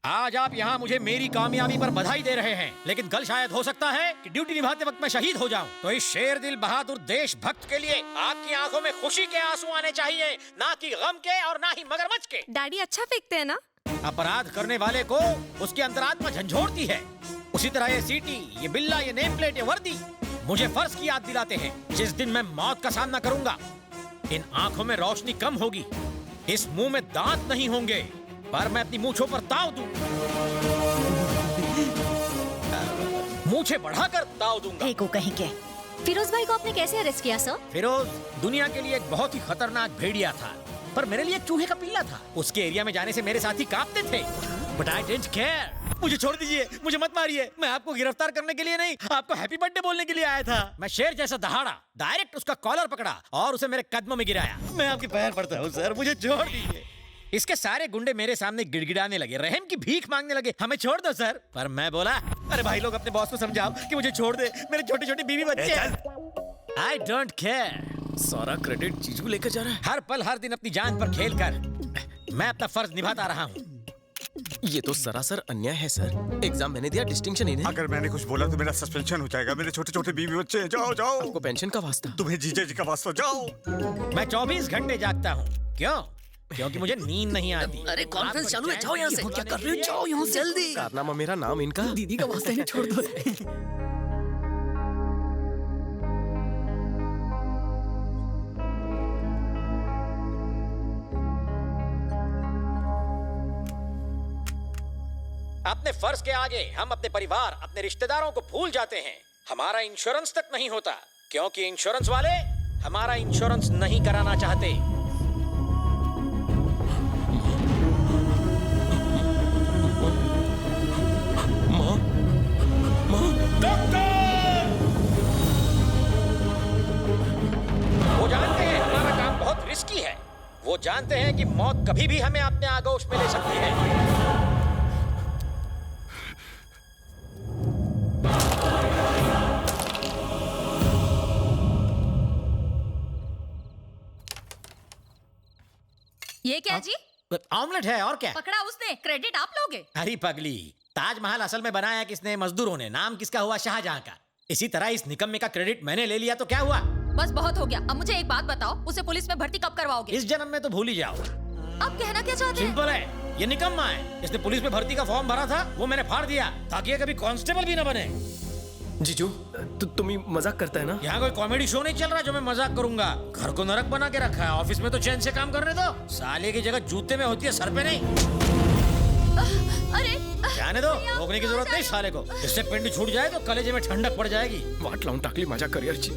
आज आप यहाँ मुझे मेरी कामयाबी पर बधाई दे रहे हैं, लेकिन कल शायद हो सकता है कि ड्यूटी निभाते वक्त मैं शहीद हो जाऊं। तो इस शेर दिल बहादुर देशभक्त के लिए आपकी आंखों में खुशी के आंसू आने चाहिए, ना कि गम के और ना ही मगरमच्छ के। डैडी अच्छा फेंकते हैं ना? अपराध करने वाले को उसकी अंतरात्मा झंझोड़ती है। उसी तरह ये सीटी, ये बिल्ला, ये नेम प्लेट, ये वर्दी मुझे फर्ज की याद दिलाते हैं। जिस दिन मैं मौत का सामना करूंगा, इन आंखों में रोशनी कम होगी, इस मुंह में दांत नहीं होंगे, पर मैं अपनी मूंछों पर ताव दूं, मूंछें बढ़ाकर ताव दूंगा। देखो कहीं के। फिरोज भाई को आपने कैसे अरेस्ट किया सर? फिरोज दुनिया के लिए एक बहुत ही खतरनाक भेड़िया था, पर मेरे लिए एक चूहे का पिल्ला था। उसके एरिया में जाने से मेरे साथी कांपते थे, बट आई डिडंट केयर। मुझे छोड़ दीजिए, मुझे मत मारिए। मैं आपको गिरफ्तार करने के लिए नहीं, आपको हैप्पी बर्थडे बोलने के लिए आया था। मैं शेर जैसा दहाड़ा, डायरेक्ट उसका कॉलर पकड़ा और उसे मेरे कदमों में गिराया। मैं आपके पैर पड़ता हूँ सर, मुझे छोड़ दीजिए। इसके सारे गुंडे मेरे सामने गिड़गिड़ाने लगे, रहम की भीख मांगने लगे, हमें छोड़ दो सर। पर मैं बोला, अरे भाई लोग, अपने बॉस को समझाओ कि मुझे छोड़ दे, मेरे छोटे छोटे बीवी बच्चे हैं। I don't care. सारा क्रेडिट जीजू लेकर जा रहा है। हर पल हर दिन अपनी जान पर खेल कर मैं अपना फर्ज निभाता रहा हूँ। ये तो सरासर अन्याय है सर। एग्जाम मैंने दिया, डिस्टिंक्शन इन्हें। अगर मैंने कुछ बोला तो मेरा सस्पेंशन हो जाएगा। मेरे छोटे छोटे बीवी बच्चे हैं। जाओ जाओ। आपको पेंशन का वास्ता? तुम्हें जीजा जी का वास्ता। जाओ। मैं 24 घंटे जागता हूँ। क्यों? क्योंकि मुझे नींद नहीं आती। अरे कॉन्फ्रेंस चालू है, जाओ यहाँ से। क्या कर रहे हो? जाओ यहाँ से जल्दी। कारनामा मेरा नाम इनका। दीदी का वास्ता नहीं, छोड़ दो। अपने फर्ज के आगे हम अपने परिवार, अपने रिश्तेदारों को भूल जाते हैं। हमारा इंश्योरेंस तक नहीं होता, क्योंकि इंश्योरेंस वाले हमारा इंश्योरेंस नहीं कराना चाहते। वो जानते हैं हमारा काम बहुत रिस्की है। वो जानते हैं कि मौत कभी भी हमें अपने आगोश में ले सकती है। ये क्या जी? ऑमलेट है और क्या? पकड़ा उसने, क्रेडिट आप लोगे? अरे पगली, ताजमहल असल में बनाया किसने? मजदूरों ने। नाम किसका हुआ? शाहजहां का। इसी तरह इस निकम्मे का क्रेडिट मैंने ले लिया तो क्या हुआ? बस बहुत हो गया। अब मुझे एक बात बताओ, उसे पुलिस में भर्ती कब करवाओगे? इस जन्म में तो भूल ही जाओ। अब कहना क्या चाहते हैं? सिंपल है, ये निकम्मा है। इसने पुलिस में भर्ती का फॉर्म भरा था, वो मैंने फाड़ दिया ताकि ये कभी कांस्टेबल भी न बने। जीजू, तुम ही मजाक करता है ना? यहाँ कोई कॉमेडी शो नहीं चल रहा जो मैं मजाक करूंगा। घर को नरक बना के रखा है, ऑफिस में तो चैन से काम करने दो। साले की जगह जूते में होती है, सर पे नहीं। अरे जाने दो, रोकने की जरूरत नहीं साले को। इससे पिंड छूट जाए तो कलेजे में ठंडक पड़ जाएगी। वाट लाऊं टाकली मजाक कर यार जी।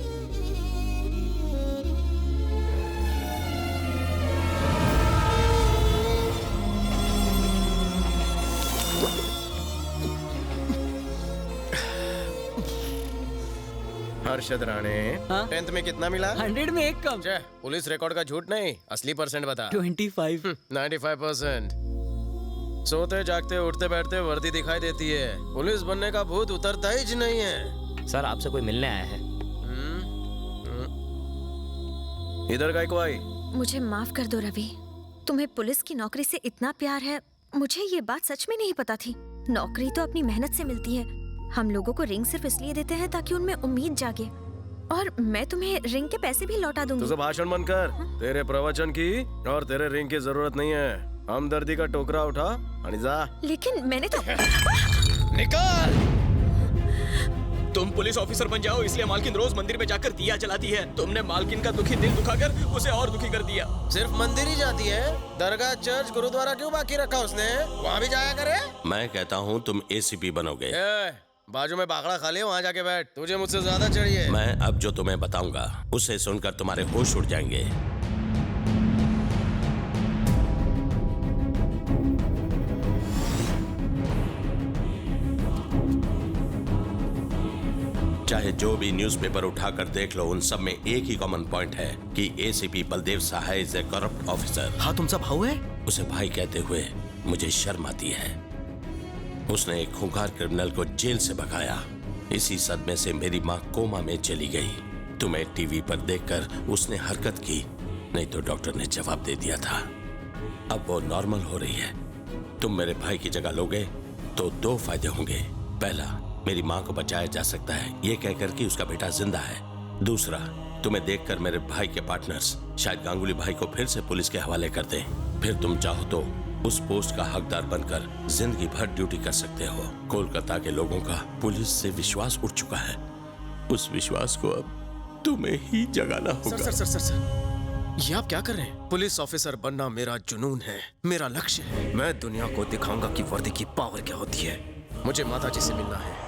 हर्षद राणे, 10th में कितना मिला? 100 में एक कम। पुलिस रिकॉर्ड का झूठ नहीं, असली परसेंट बता। 25। 95%। सोते जागते उठते बैठते वर्दी दिखाई देती है, पुलिस बनने का भूत उतरता ही नहीं है। सर आपसे कोई मिलने आया है। इधर काय को आई? मुझे माफ कर दो रवि, तुम्हें पुलिस की नौकरी से इतना प्यार है, मुझे ये बात सच में नहीं पता थी। नौकरी तो अपनी मेहनत से मिलती है। हम लोगों को रिंग सिर्फ इसलिए देते हैं ताकि उनमें उम्मीद जागे, और मैं तुम्हें रिंग के पैसे भी लौटा दूंगी। तुझे भाषण बंद कर। तेरे प्रवचन की और तेरे रिंग की जरूरत नहीं है। हमदर्दी का टोकरा उठा और जा। लेकिन मैंने तो निकाल। तुम पुलिस ऑफिसर बन जाओ, इसलिए मालकिन रोज मंदिर में जाकर दिया जलाती है। तुमने मालकिन का दुखी दिल दुखाकर उसे और दुखी कर दिया। सिर्फ मंदिर ही जाती है, दरगाह, चर्च, गुरुद्वारा क्यों बाकी रखा उसने? वहाँ भी जाया करे। मैं कहता हूँ तुम एसीपी बनोगे। बाजू में बाखड़ा खा ले, वहाँ जाके बैठ। तुझे मुझसे ज्यादा चाहिए। मैं अब जो तुम्हें बताऊंगा उसे सुनकर तुम्हारे होश उड़ जाएंगे। चाहे जो भी न्यूज़पेपर उठाकर देख लो, उन सब में एक ही कॉमन पॉइंट है कि ACP Baldev Sahay is a corrupt officer. हाँ, तुम सब भाऊ है? उसे भाई कहते हुए मुझे शर्म आती है। उसने एक खूंखार क्रिमिनल को जेल से भगाया। इसी सदमे से मेरी माँ कोमा में चली गई। तुम्हें टीवी पर देखकर उसने हरकत की, नहीं तो डॉक्टर ने जवाब दे दिया था। अब वो नॉर्मल हो रही है। तुम मेरे भाई की जगह लोगे तो 2 फायदे होंगे। पहला, मेरी माँ को बचाया जा सकता है ये कहकर कि उसका बेटा जिंदा है। दूसरा, तुम्हें देखकर मेरे भाई के पार्टनर्स शायद गांगुली भाई को फिर से पुलिस के हवाले कर दें। फिर तुम चाहो तो उस पोस्ट का हकदार बनकर जिंदगी भर ड्यूटी कर सकते हो। कोलकाता के लोगों का पुलिस से विश्वास उठ चुका है, उस विश्वास को अब तुम्हें ही जगाना होगा। सर, ये आप क्या कर रहे हैं? पुलिस ऑफिसर बनना मेरा जुनून है, मेरा लक्ष्य है। मैं दुनिया को दिखाऊंगा कि वर्दी की पावर क्या होती है। मुझे माता जी से मिलना है।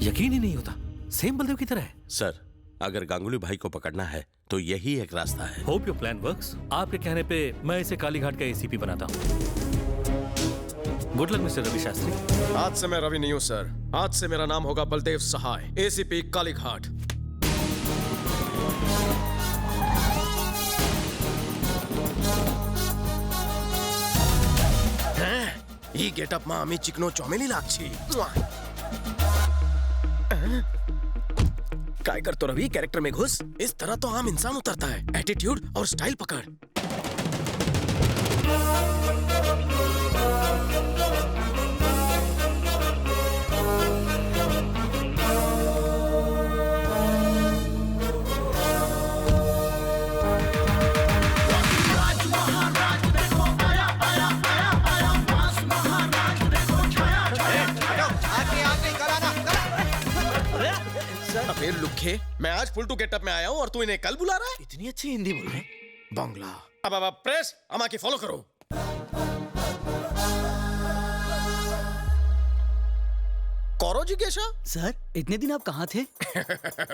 यकीन ही नहीं होता, सेम बलदेव की तरह है। सर, अगर गांगुली भाई को पकड़ना है तो यही एक रास्ता है। Hope your plan works. आपके कहने पे मैं इसे कालीघाट का एसीपी बनाता हूँ। Good luck mister Ravi Shastri. आज से मैं रवि नहीं हूँ सर, आज से मेरा नाम होगा बलदेव सहाय, एसीपी कालीघाट। ಈ ಗೆಟಪ್ ಮಾ ಅಮ್ಮಿ ಚಿಕನೋ चौमेली लागछी। काय करतो रवि, कैरेक्टर में घुस। इस तरह तो आम इंसान उतरता है, एटीट्यूड और स्टाइल पकड़। फिर लुखे, मैं आज फुल टू गेटअप में आया हूँ और तू इन्हें कल बुला रहा है? इतनी अच्छी हिंदी बोल रहे हैं। बांग्ला। अब प्रेस अमा की फॉलो करो। करो जिज्ञासा। सर, इतने दिन आप कहाँ थे?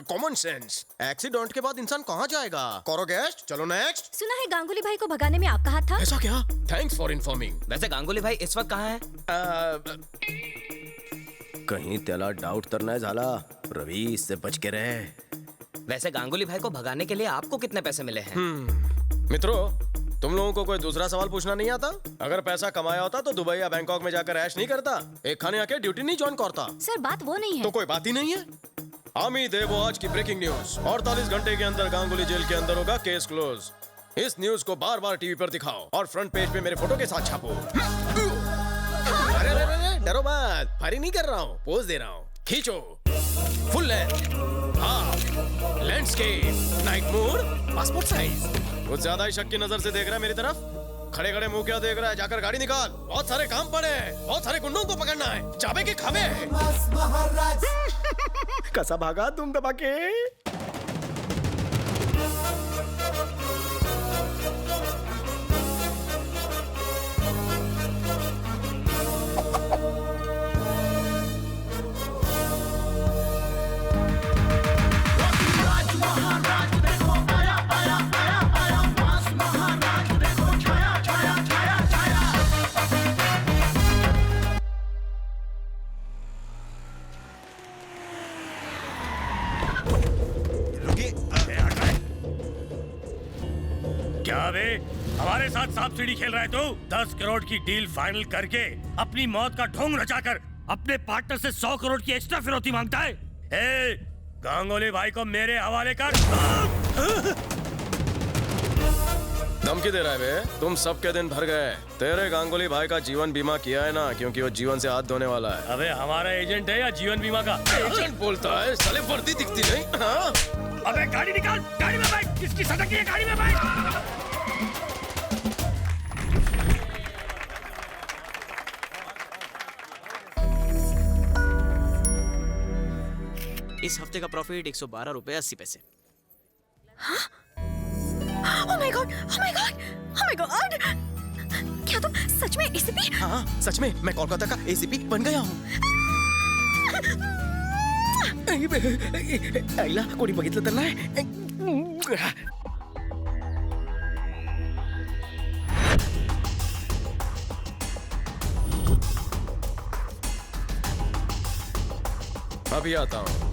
Common sense. एक्सीडेंट के बाद इंसान कहाँ जाएगा? करो गेस्ट, चलो नेक्स्ट। सुना है गांगुली भाई को भगाने में आपका हाथ था? ऐसा क्या? Thanks for informing. वैसे गांगुली भाई इस वक्त कहाँ है? कहीं त्याला डाउट तरना झाला, रवि इससे बच के रहे। वैसे गांगुली भाई को भगाने के लिए आपको कितने पैसे मिले हैं? मित्रों, तुम लोगों को कोई दूसरा सवाल पूछना नहीं आता? अगर पैसा कमाया होता तो दुबई या बैंकॉक में जाकर ऐश नहीं करता, एक खाने आके ड्यूटी नहीं ज्वाइन करता। सर, बात वो नहीं है। तो कोई बात ही नहीं है। आमी देवो आज की ब्रेकिंग न्यूज। 48 घंटे के अंदर गांगुली जेल के अंदर होगा, केस क्लोज। इस न्यूज को बार बार टीवी पर दिखाओ और फ्रंट पेज पे मेरे फोटो के साथ छापो। अरे डरो मत, फायरिंग नहीं कर रहा हूँ, पोज दे रहा हूँ। खींचो, full length, half, landscape, night mode, passport size. कुछ ज्यादा ही शक की नजर से देख रहा है मेरी तरफ। खड़े खड़े मुंह क्या देख रहा है? जाकर गाड़ी निकाल, बहुत सारे काम पड़े हैं, बहुत सारे गुंडों को पकड़ना है, चाबे के खावे हैं। कैसा भागा तुम दबा के? क्या बे, हमारे साथ सांप सीढ़ी खेल रहा है तू? 10 करोड़ की डील फाइनल करके अपनी मौत का ढोंग रचाकर अपने पार्टनर से 100 करोड़ की एक्स्ट्रा फिरौती मांगता है। ए, गांगुली भाई को मेरे हवाले कर। धमकी दे रहा है बे? तुम सबके दिन भर गए। तेरे गांगुली भाई का जीवन बीमा किया है ना, क्योंकि वो जीवन से हाथ धोने वाला है। अबे हमारा एजेंट है या जीवन बीमा का? एजेंट बोलता है, साले वर्दी दिखती नहीं। हाँ? अबे गाड़ी निकाल, गाड़ी में बैठ। किसकी सटक है? गाड़ी में बैठ। इस हफ्ते का प्रॉफिट 112 रुपए 80 पैसे। Oh my God! Oh my God! Oh my God! क्या तुम सच में एसीपी? हाँ, सच में मैं कोलकाता का एसीपी बन गया हूँ। आईला कोणी बघितलं तर नाही। अभी आता हूँ।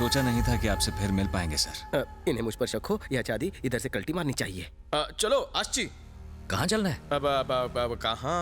सोचा नहीं था कि आपसे फिर मिल पाएंगे सर। इन्हें मुझ पर शक हो या चादी, इधर से कल्टी मारनी चाहिए। चलो आशी, कहाँ चलना है? अब कहाँ